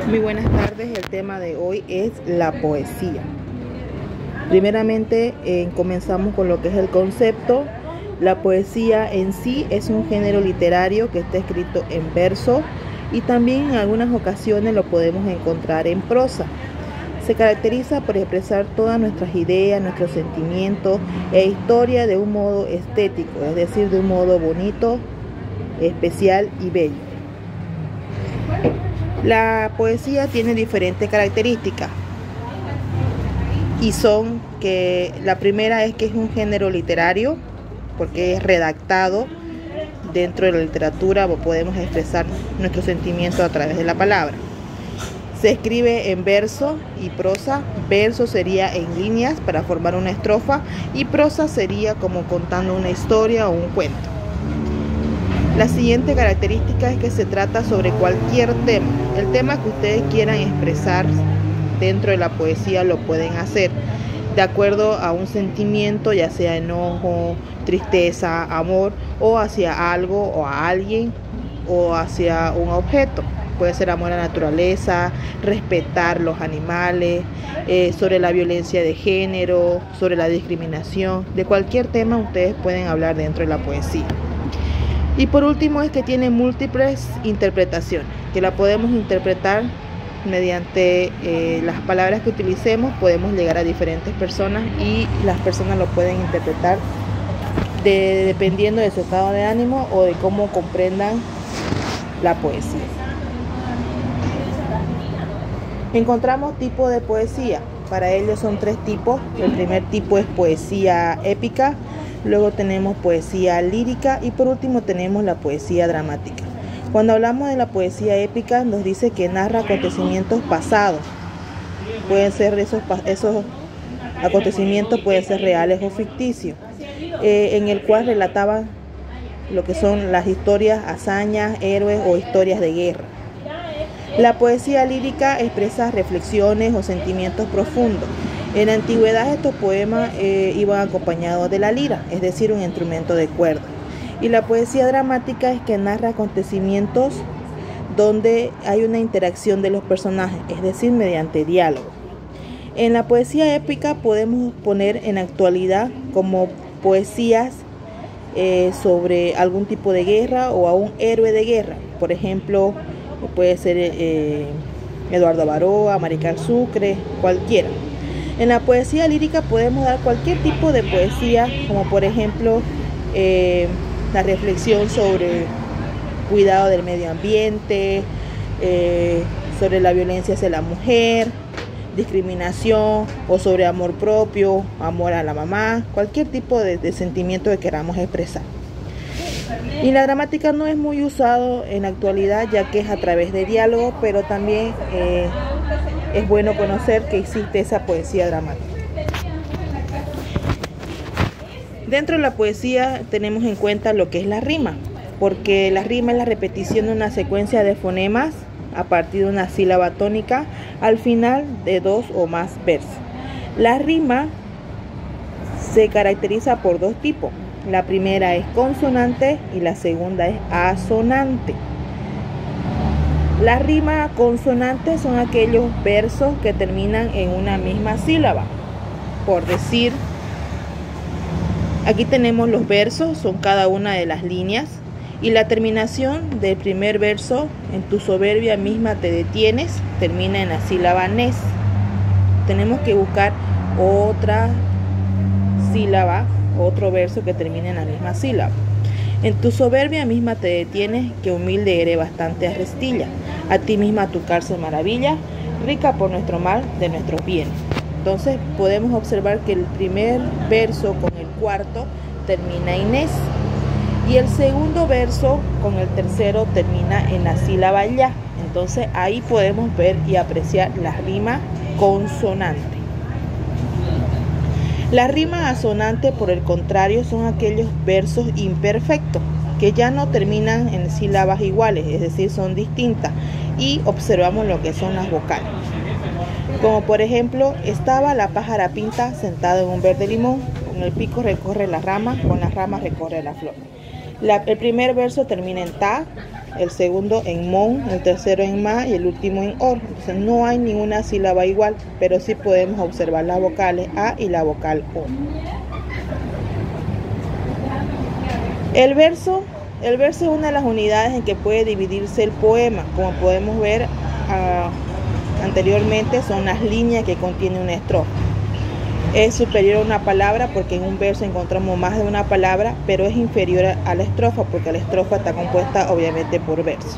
Muy buenas tardes, el tema de hoy es la poesía. Primeramente comenzamos con lo que es el concepto. La poesía en sí es un género literario que está escrito en verso y también en algunas ocasiones lo podemos encontrar en prosa. Se caracteriza por expresar todas nuestras ideas, nuestros sentimientos e historia de un modo estético, es decir, de un modo bonito, especial y bello. La poesía tiene diferentes características y son que la primera es que es un género literario porque es redactado dentro de la literatura, podemos expresar nuestros sentimientos a través de la palabra. Se escribe en verso y prosa. Verso sería en líneas para formar una estrofa y prosa sería como contando una historia o un cuento. La siguiente característica es que se trata sobre cualquier tema. El tema que ustedes quieran expresar dentro de la poesía lo pueden hacer de acuerdo a un sentimiento, ya sea enojo, tristeza, amor, o hacia algo o a alguien o hacia un objeto. Puede ser amor a la naturaleza, respetar los animales, sobre la violencia de género, sobre la discriminación. De cualquier tema ustedes pueden hablar dentro de la poesía. Y por último es que tiene múltiples interpretaciones, que la podemos interpretar mediante las palabras que utilicemos, podemos llegar a diferentes personas y las personas lo pueden interpretar dependiendo de su estado de ánimo o de cómo comprendan la poesía. Encontramos tipos de poesía. Para ellos son tres tipos. El primer tipo es poesía épica, luego tenemos poesía lírica y por último tenemos la poesía dramática. Cuando hablamos de la poesía épica nos dice que narra acontecimientos pasados. Pueden ser esos acontecimientos pueden ser reales o ficticios, en el cual relataban lo que son las historias, hazañas, héroes o historias de guerra. La poesía lírica expresa reflexiones o sentimientos profundos. En la antigüedad estos poemas iban acompañados de la lira, es decir, un instrumento de cuerda. Y la poesía dramática es que narra acontecimientos donde hay una interacción de los personajes, es decir, mediante diálogo. En la poesía épica podemos poner en actualidad como poesías sobre algún tipo de guerra o a un héroe de guerra. Por ejemplo, puede ser Eduardo Baroa, Maricar Sucre, cualquiera. En la poesía lírica podemos dar cualquier tipo de poesía, como por ejemplo la reflexión sobre cuidado del medio ambiente, sobre la violencia hacia la mujer, discriminación o sobre amor propio, amor a la mamá, cualquier tipo de sentimiento que queramos expresar. Y la dramática no es muy usado en la actualidad ya que es a través de diálogo, pero también es bueno conocer que existe esa poesía dramática. Dentro de la poesía tenemos en cuenta lo que es la rima, porque la rima es la repetición de una secuencia de fonemas a partir de una sílaba tónica al final de dos o más versos. La rima se caracteriza por dos tipos. La primera es consonante y la segunda es asonante. Las rimas consonantes son aquellos versos que terminan en una misma sílaba. Por decir, aquí tenemos los versos, son cada una de las líneas y la terminación del primer verso, en tu soberbia misma te detienes, termina en la sílaba nes. Tenemos que buscar otra sílaba, otro verso que termine en la misma sílaba. En tu soberbia misma te detienes, que humilde eres bastante arrestilla. A ti misma tu cárcel maravilla, rica por nuestro mal de nuestros bienes. Entonces podemos observar que el primer verso con el cuarto termina en nes y el segundo verso con el tercero termina en la sílaba ya. Entonces ahí podemos ver y apreciar la rima consonante. Las rimas asonantes, por el contrario, son aquellos versos imperfectos que ya no terminan en sílabas iguales, es decir, son distintas y observamos lo que son las vocales. Como por ejemplo, estaba la pájara pinta sentada en un verde limón, con el pico recorre la rama, con las ramas recorre la flor. El primer verso termina en ta, el segundo en mon, el tercero en ma y el último en or. Entonces no hay ninguna sílaba igual, pero sí podemos observar las vocales a y la vocal o. El verso es una de las unidades en que puede dividirse el poema. Como podemos ver anteriormente, son las líneas que contiene una estrofa. Es superior a una palabra porque en un verso encontramos más de una palabra, pero es inferior a la estrofa porque la estrofa está compuesta obviamente por verso.